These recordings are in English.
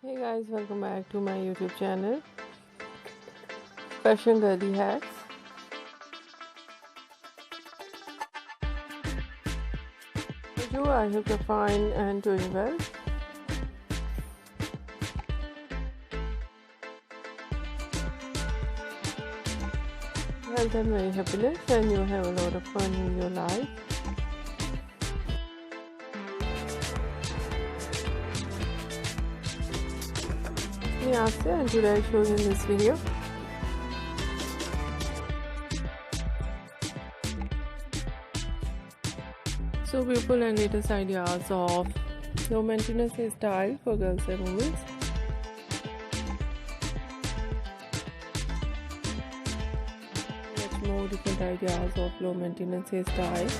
Hey guys, welcome back to my YouTube channel, Fashion Girly Hacks. I hope you're fine and doing well. Health and very happiness, and you have a lot of fun in your life. It's me Asya, and today I show you in this video so beautiful and latest ideas of low maintenance hairstyle for girls and women. Much more different ideas of low maintenance hairstyle.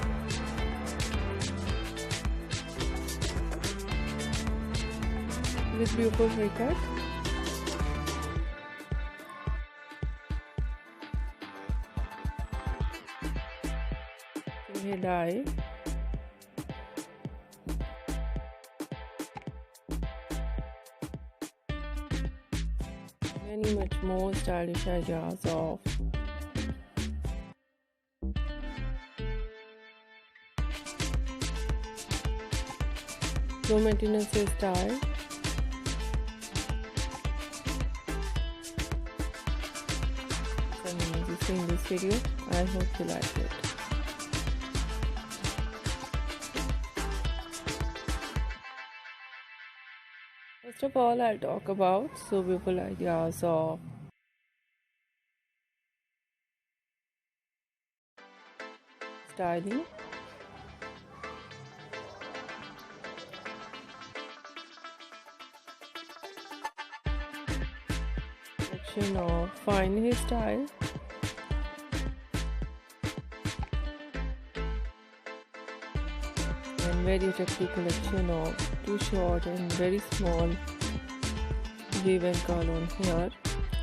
With beautiful haircut. Hair dye. Many much more stylish ideas of low maintenance hairstyle. As in this video, I hope you like it. First of all, I'll talk about so beautiful ideas of styling. Collection of fine hairstyle. And very attractive collection of too short and very small wave and curl on hair,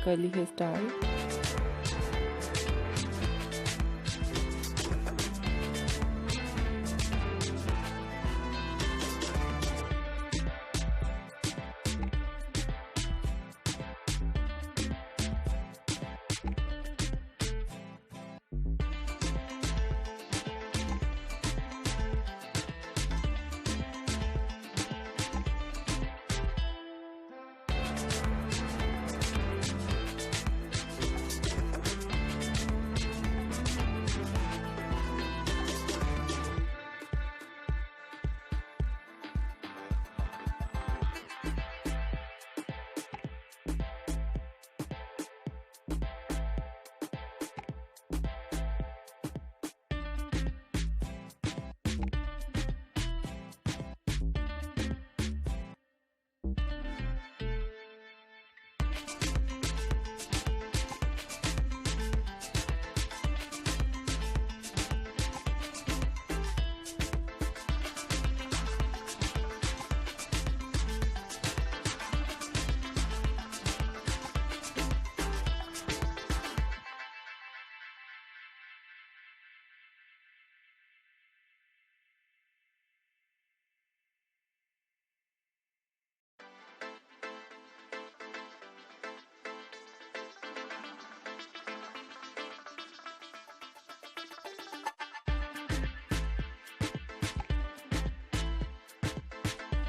curly hairstyle.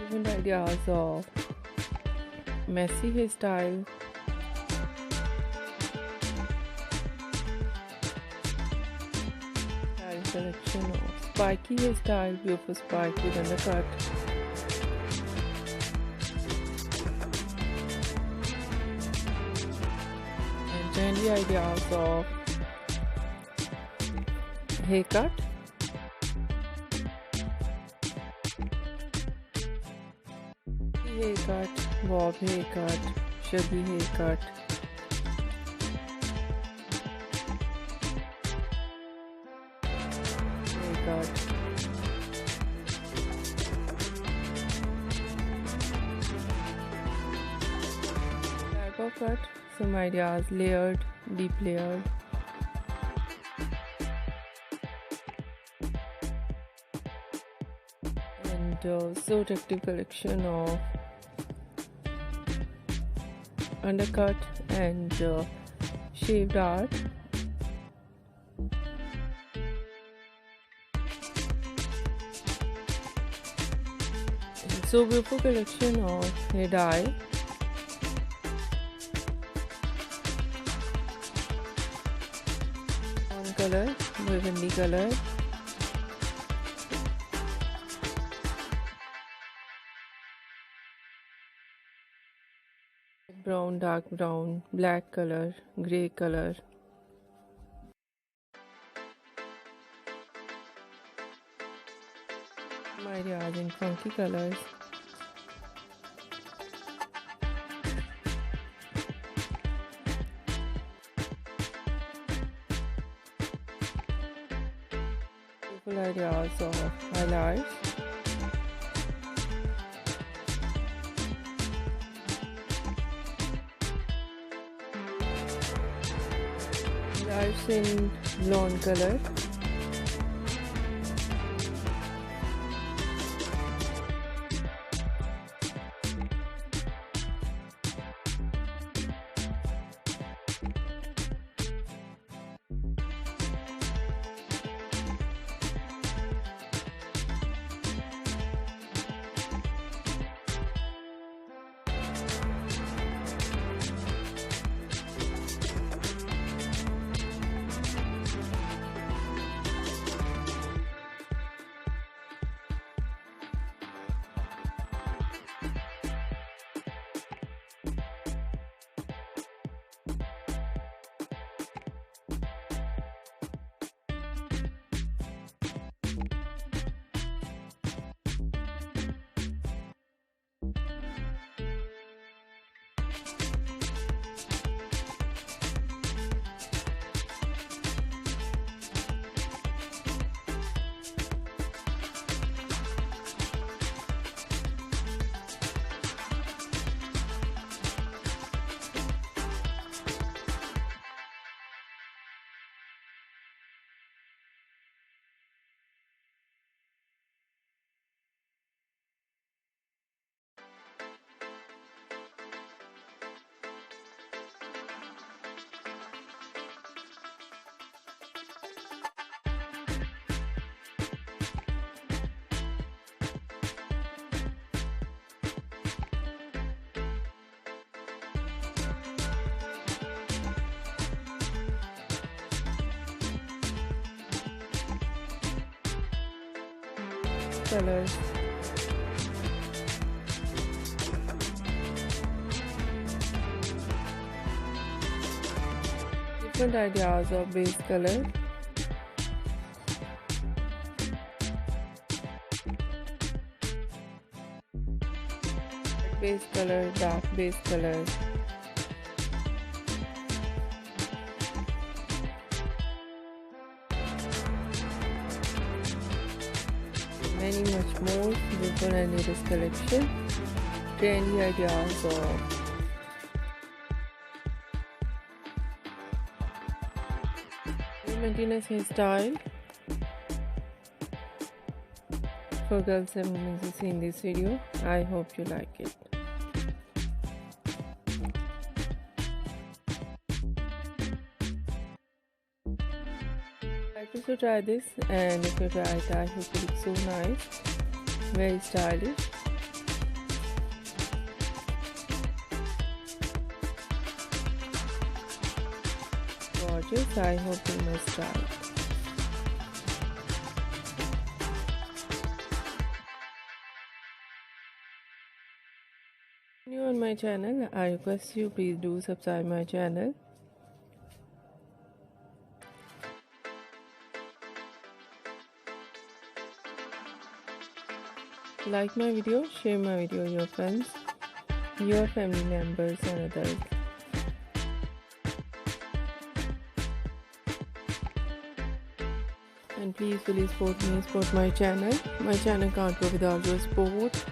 Different ideas of messy hairstyle, selection of spiky hairstyle, beautiful spike with undercut, and trendy ideas of haircut. Haircut, bob haircut, chubby haircut, type of cut, some ideas layered, deep layered. And so attractive collection of undercut and shaved art. So beautiful collection of hair dye. One color, burgundy color. Brown, dark brown, black color, grey color. Some ideas in funky colors. Beautiful ideas of highlights. Lights in blonde color. Colors. Different ideas of base color. Base color, dark base color. Many much more beautiful and latest collection. Trendy ideas of maintenance hairstyle for girls and women who see in this video. I hope you like it. I also try this, and if you try it, I hope it looks so nice, very stylish. Gorgeous. I hope you must try it. If you're new on my channel, I request you please do subscribe my channel. Like my video, share my video with your friends, your family members and others. And please support me, support my channel. My channel can't go without your support.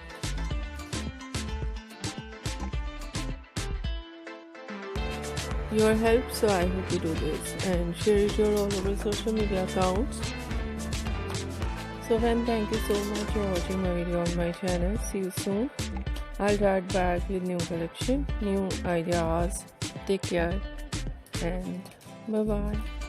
Your help, so I hope you do this and share it your all over social media accounts. So friends, thank you so much for watching my video on my channel. See you soon. I'll write back with new collection, new ideas. Take care and bye bye.